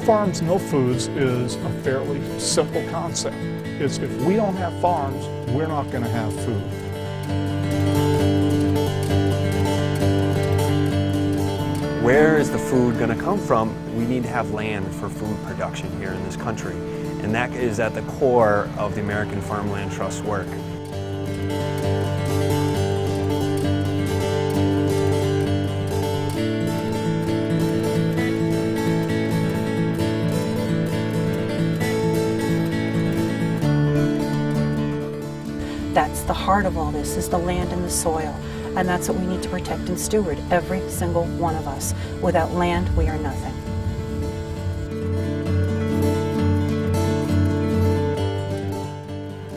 farms, no foods is a fairly simple concept. It's if we don't have farms, we're not going to have food. Where is the food going to come from? We need to have land for food production here in this country. And that is at the core of the American Farmland Trust's work. That's the heart of all this, is the land and the soil. And that's what we need to protect and steward, every single one of us. Without land, we are nothing.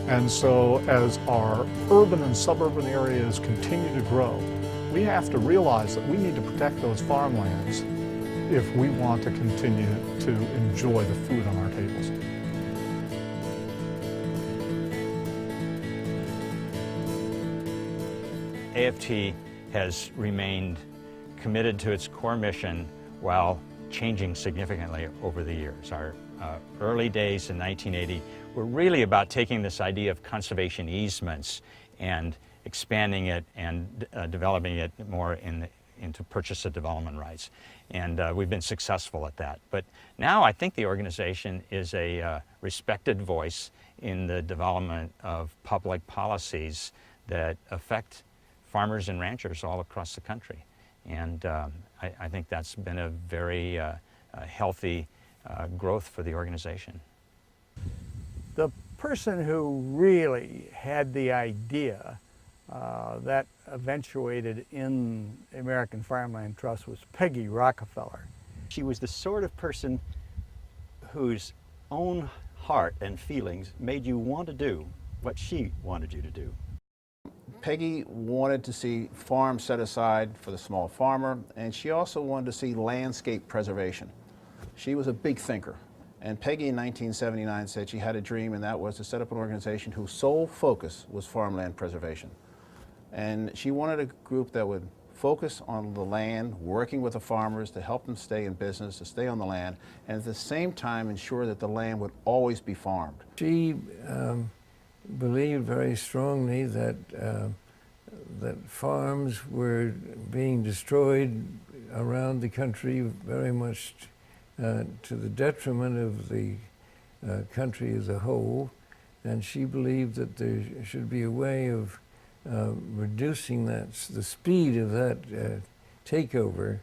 And so as our urban and suburban areas continue to grow, we have to realize that we need to protect those farmlands if we want to continue to enjoy the food on our tables. AFT has remained committed to its core mission while changing significantly over the years. Our early days in 1980 were really about taking this idea of conservation easements and expanding it and developing it more into purchase of development rights. And we've been successful at that. But now I think the organization is a respected voice in the development of public policies that affect farmers and ranchers all across the country. And I think that's been a very healthy growth for the organization. The person who really had the idea that eventuated in the American Farmland Trust was Peggy Rockefeller. She was the sort of person whose own heart and feelings made you want to do what she wanted you to do. Peggy wanted to see farms set aside for the small farmer, and she also wanted to see landscape preservation. She was a big thinker. And Peggy in 1979 said she had a dream, and that was to set up an organization whose sole focus was farmland preservation. And she wanted a group that would focus on the land, working with the farmers to help them stay in business, to stay on the land, and at the same time ensure that the land would always be farmed. She believed very strongly that that farms were being destroyed around the country, very much to the detriment of the country as a whole, and she believed that there should be a way of reducing the speed of that takeover,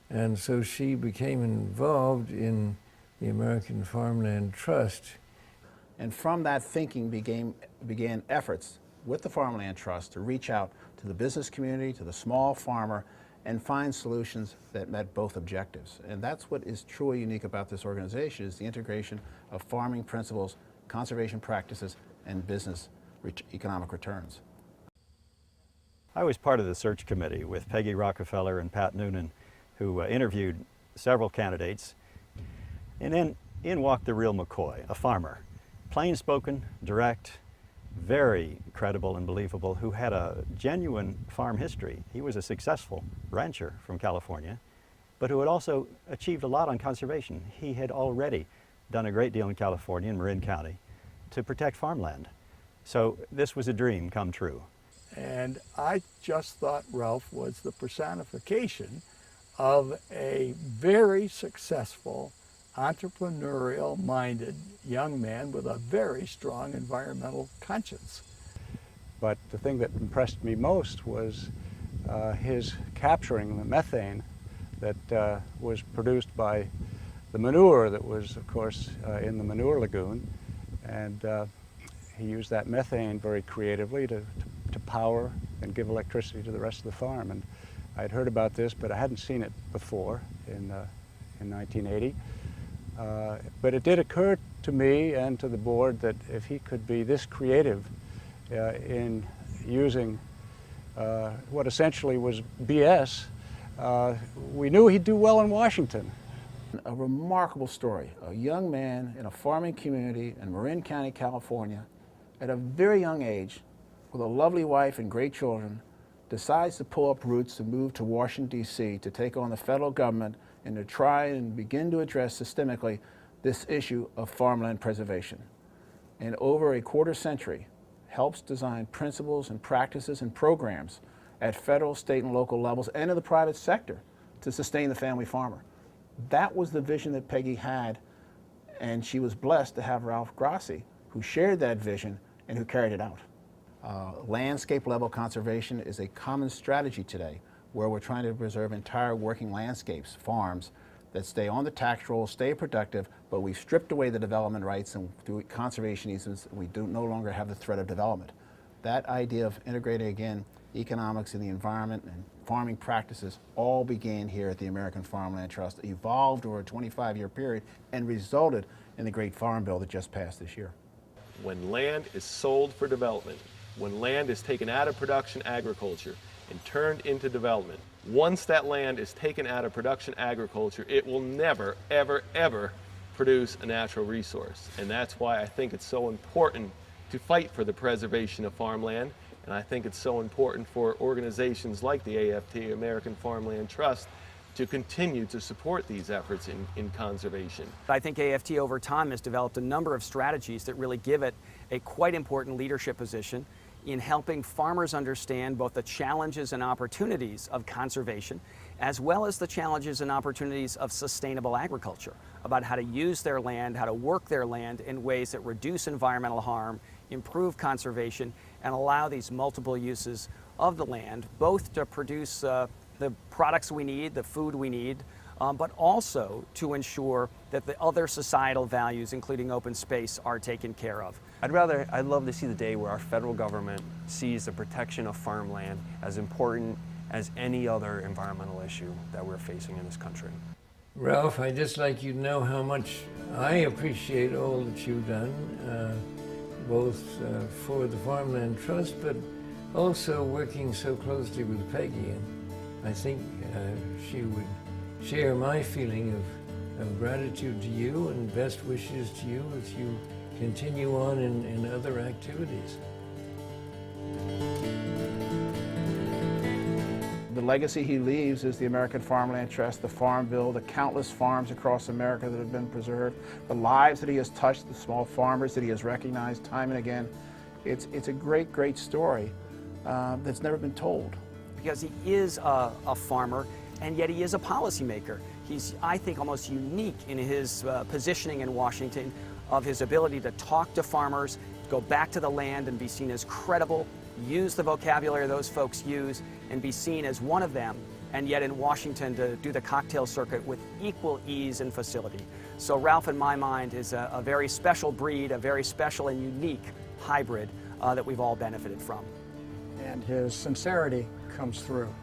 and so she became involved in the American Farmland Trust. And from that thinking began efforts with the Farmland Trust to reach out to the business community, to the small farmer, and find solutions that met both objectives. And that's what is truly unique about this organization, is the integration of farming principles, conservation practices, and business economic returns. I was part of the search committee with Peggy Rockefeller and Pat Noonan, who interviewed several candidates. And then in walked the real McCoy, a farmer. Plain-spoken, direct, very credible and believable, who had a genuine farm history. He was a successful rancher from California, but who had also achieved a lot on conservation. He had already done a great deal in California, in Marin County, to protect farmland. So this was a dream come true. And I just thought Ralph was the personification of a very successful, entrepreneurial-minded young man with a very strong environmental conscience. But the thing that impressed me most was his capturing the methane that was produced by the manure that was, of course, in the manure lagoon. And he used that methane very creatively to power and give electricity to the rest of the farm. And I'd heard about this, but I hadn't seen it before in 1980. But it did occur to me and to the board that if he could be this creative in using what essentially was BS, we knew he'd do well in Washington. A remarkable story. A young man in a farming community in Marin County, California, at a very young age, with a lovely wife and great children, decides to pull up roots and move to Washington, D.C. to take on the federal government and to try and begin to address systemically this issue of farmland preservation. And over a quarter century, helps design principles and practices and programs at federal, state, and local levels and in the private sector to sustain the family farmer. That was the vision that Peggy had, and she was blessed to have Ralph Grassi, who shared that vision and who carried it out. Landscape level conservation is a common strategy today where we're trying to preserve entire working landscapes, farms, that stay on the tax roll, stay productive, but we've stripped away the development rights, and through conservation easements, we no longer have the threat of development. That idea of integrating, again, economics and the environment and farming practices all began here at the American Farmland Trust, evolved over a 25-year period, and resulted in the Great Farm Bill that just passed this year. When land is sold for development, when land is taken out of production agriculture and turned into development, once that land is taken out of production agriculture, it will never, ever, ever produce a natural resource. And that's why I think it's so important to fight for the preservation of farmland. And I think it's so important for organizations like the AFT, American Farmland Trust, to continue to support these efforts in conservation. I think AFT over time has developed a number of strategies that really give it a quite important leadership position in helping farmers understand both the challenges and opportunities of conservation, as well as the challenges and opportunities of sustainable agriculture, about how to use their land, how to work their land in ways that reduce environmental harm, improve conservation, and allow these multiple uses of the land, both to produce the products we need, the food we need, but also to ensure that the other societal values, including open space, are taken care of. I'd love to see the day where our federal government sees the protection of farmland as important as any other environmental issue that we're facing in this country. Ralph, I'd just like you to know how much I appreciate all that you've done, both for the Farmland Trust, but also working so closely with Peggy. And I think she would share my feeling of gratitude to you and best wishes to you as you continue on in other activities. The legacy he leaves is the American Farmland Trust, the Farm Bill, the countless farms across America that have been preserved, the lives that he has touched, the small farmers that he has recognized time and again. It's a great, great story that's never been told. Because he is a farmer, and yet he is a policymaker. He's, I think, almost unique in his positioning in Washington, of his ability to talk to farmers, go back to the land and be seen as credible, use the vocabulary those folks use, and be seen as one of them, and yet in Washington to do the cocktail circuit with equal ease and facility. So Ralph, in my mind, is a very special breed, a very special and unique hybrid that we've all benefited from. And his sincerity comes through.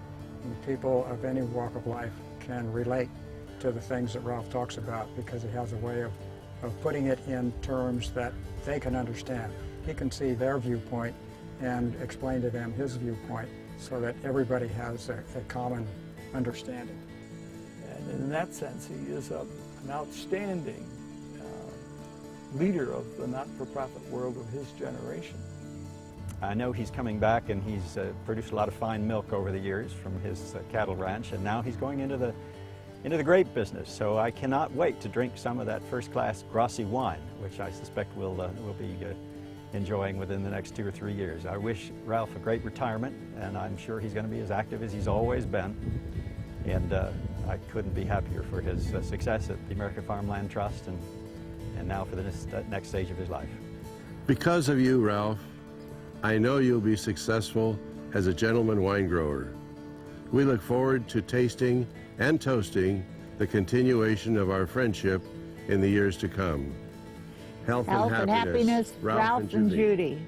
And people of any walk of life can relate to the things that Ralph talks about because he has a way of putting it in terms that they can understand. He can see their viewpoint and explain to them his viewpoint so that everybody has a common understanding. And in that sense, he is an outstanding leader of the not-for-profit world of his generation. I know he's coming back, and he's produced a lot of fine milk over the years from his cattle ranch, and now he's going into the grape business. So I cannot wait to drink some of that first-class Grassi wine, which I suspect we'll be enjoying within the next 2 or 3 years. I wish Ralph a great retirement, and I'm sure he's going to be as active as he's always been. And I couldn't be happier for his success at the American Farmland Trust, and now for the next stage of his life. Because of you, Ralph, I know you'll be successful as a gentleman wine grower. We look forward to tasting and toasting the continuation of our friendship in the years to come. Health and happiness, Ralph and Judy.